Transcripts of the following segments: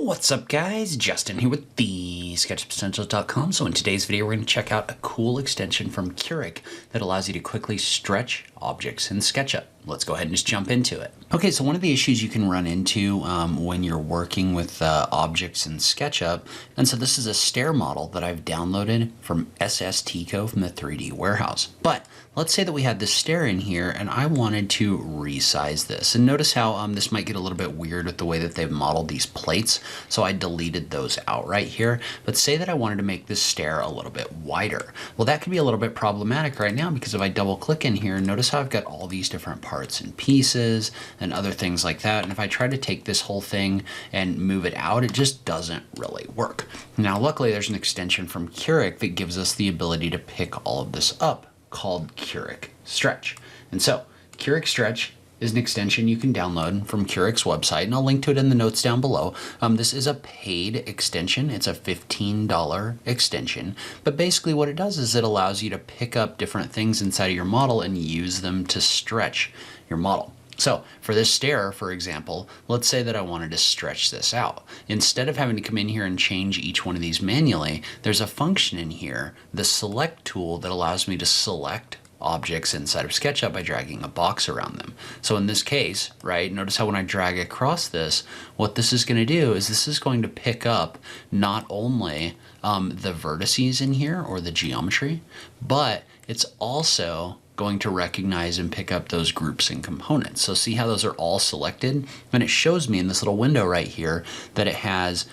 What's up guys, Justin here with TheSketchUpEssentials.com. So in today's video we're going to check out a cool extension from Curic that allows you to quickly stretch objects in SketchUp. Let's go ahead and just jump into it. Okay, so one of the issues you can run into when you're working with objects in SketchUp, and so this is a stair model that I've downloaded from SSTco from the 3D warehouse. But let's say that we had this stair in here and I wanted to resize this. And notice how this might get a little bit weird with the way that they've modeled these plates. So I deleted those out right here. But say that I wanted to make this stair a little bit wider. Well, that could be a little bit problematic right now because if I double click in here, notice how I've got all these different parts and pieces and other things like that. And if I try to take this whole thing and move it out, it just doesn't really work. Now, luckily there's an extension from Curic that gives us the ability to pick all of this up, called Curic Stretch. And so Curic Stretch is an extension you can download from Curic's website, and I'll link to it in the notes down below. This is a paid extension. It's a $15 extension, but basically what it does is it allows you to pick up different things inside of your model and use them to stretch your model. So for this stair, for example, let's say that I wanted to stretch this out. Instead of having to come in here and change each one of these manually, there's a function in here, the select tool, that allows me to select objects inside of SketchUp by dragging a box around them. So in this case, right, notice how when I drag across this, what this is going to do is this is going to pick up not only the vertices in here or the geometry, but it's also going to recognize and pick up those groups and components. So see how those are all selected? And it shows me in this little window right here that it has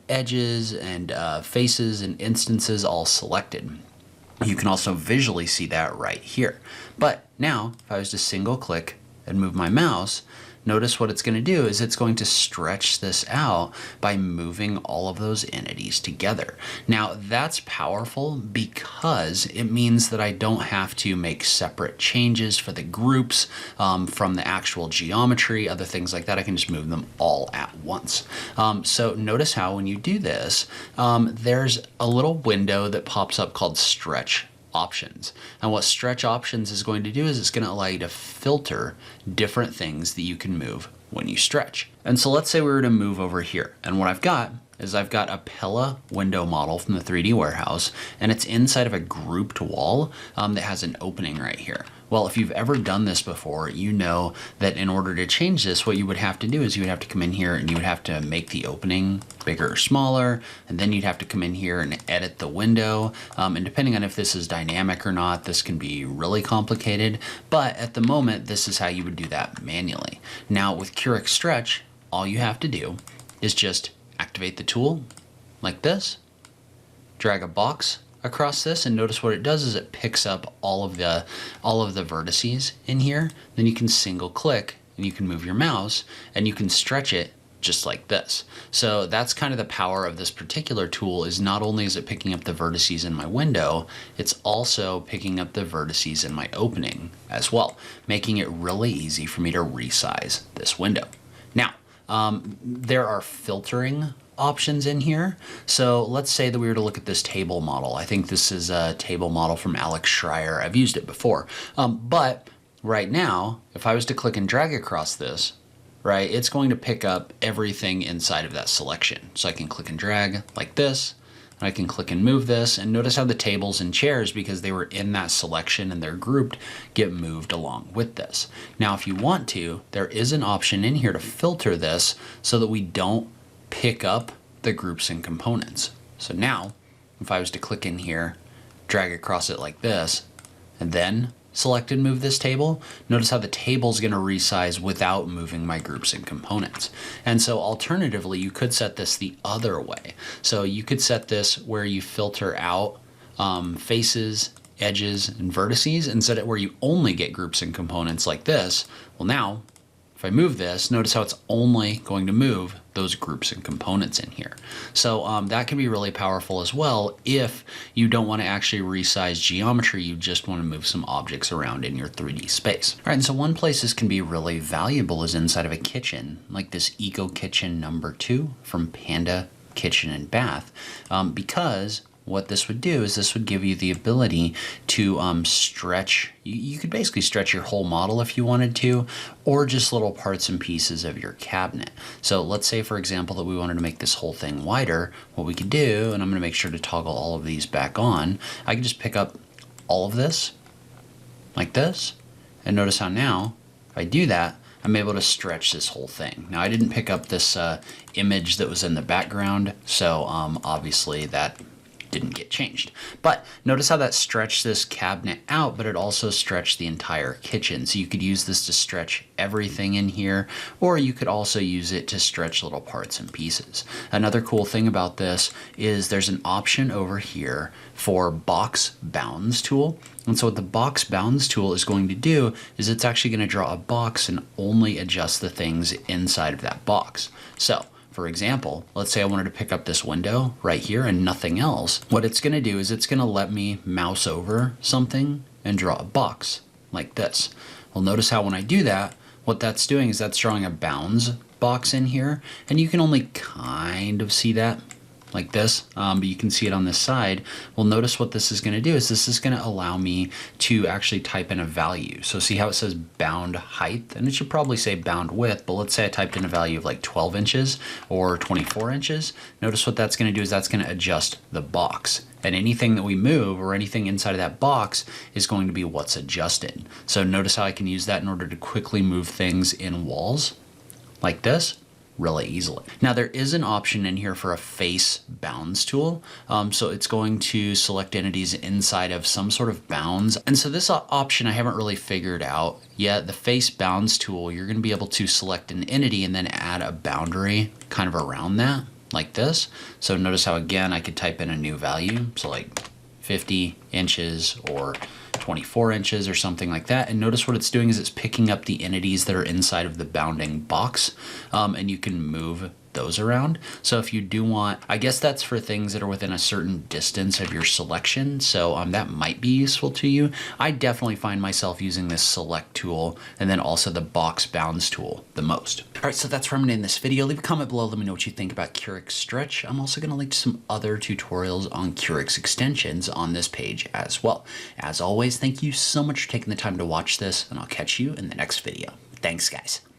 edges and faces and instances all selected. You can also visually see that right here. But now, if I was to single click and move my mouse, notice what it's going to do is it's going to stretch this out by moving all of those entities together. Now that's powerful because it means that I don't have to make separate changes for the groups from the actual geometry, other things like that. I can just move them all at once. So notice how when you do this, there's a little window that pops up called Stretch Options. And what Stretch Options is going to do is it's going to allow you to filter different things that you can move when you stretch. And so let's say we were to move over here, and what I've got is I've got a Pella window model from the 3D warehouse, and it's inside of a grouped wall that has an opening right here. Well, if you've ever done this before, you know that in order to change this, what you would have to do is you would have to come in here and you would have to make the opening bigger or smaller, and then you'd have to come in here and edit the window. And depending on if this is dynamic or not, this can be really complicated. But at the moment, this is how you would do that manually. Now with Curic Stretch, all you have to do is just activate the tool like this, drag a box across this, and notice what it does is it picks up all of the vertices in here. Then you can single click and you can move your mouse and you can stretch it just like this. So that's kind of the power of this particular tool, is not only is it picking up the vertices in my window, it's also picking up the vertices in my opening as well, making it really easy for me to resize this window. Now, there are filtering options in here. So let's say that we were to look at this table model. I think this is a table model from Alex Schreier. I've used it before. But right now, if I was to click and drag across this, right, it's going to pick up everything inside of that selection. So I can click and drag like this, and I can click and move this, and notice how the tables and chairs, because they were in that selection and they're grouped, get moved along with this. Now, if you want to, there is an option in here to filter this so that we don't pick up the groups and components. So now, if I was to click in here, drag across it like this, and then select and move this table, notice how the table is going to resize without moving my groups and components. And so alternatively, you could set this the other way. So you could set this where you filter out faces, edges, and vertices, and set it where you only get groups and components like this. Well, now, if I move this, notice how it's only going to move those groups and components in here. So that can be really powerful as well if you don't want to actually resize geometry, you just want to move some objects around in your 3D space. All right, and so one place this can be really valuable is inside of a kitchen, like this Eco Kitchen #2 from Panda Kitchen and Bath, because what this would do is this would give you the ability to stretch. You could basically stretch your whole model if you wanted to, or just little parts and pieces of your cabinet. So let's say, for example, that we wanted to make this whole thing wider. What we could do, and I'm going to make sure to toggle all of these back on, I could just pick up all of this like this, and notice how now, if I do that, I'm able to stretch this whole thing. Now I didn't pick up this image that was in the background, so obviously that didn't get changed. But notice how that stretched this cabinet out, but it also stretched the entire kitchen. So you could use this to stretch everything in here, or you could also use it to stretch little parts and pieces. Another cool thing about this is there's an option over here for box bounds tool. And so what the box bounds tool is going to do is it's actually going to draw a box and only adjust the things inside of that box. So for example, let's say I wanted to pick up this window right here and nothing else. What it's going to do is it's going to let me mouse over something and draw a box like this. Well, notice how when I do that, what that's doing is that's drawing a bounds box in here, and you can only kind of see that like this, but you can see it on this side. Well, notice what this is going to do is this is going to allow me to actually type in a value. So see how it says bound height, and it should probably say bound width, but let's say I typed in a value of like 12 inches or 24 inches. Notice what that's going to do is that's going to adjust the box, and anything that we move or anything inside of that box is going to be what's adjusted. So notice how I can use that in order to quickly move things in walls like this really easily. Now there is an option in here for a face bounds tool. So it's going to select entities inside of some sort of bounds. And so this option I haven't really figured out yet. The face bounds tool, you're going to be able to select an entity and then add a boundary kind of around that like this. So notice how again I could type in a new value. So like 50 inches or 24 inches or something like that. And notice what it's doing is it's picking up the entities that are inside of the bounding box, and you can move those around. So if you do want, I guess that's for things that are within a certain distance of your selection. So that might be useful to you. I definitely find myself using this select tool and then also the box bounds tool the most. All right, so that's where I'm gonna end this video. Leave a comment below. Let me know what you think about Curic Stretch. I'm also gonna link to some other tutorials on Curic's extensions on this page as well. As always, thank you so much for taking the time to watch this, and I'll catch you in the next video. Thanks, guys.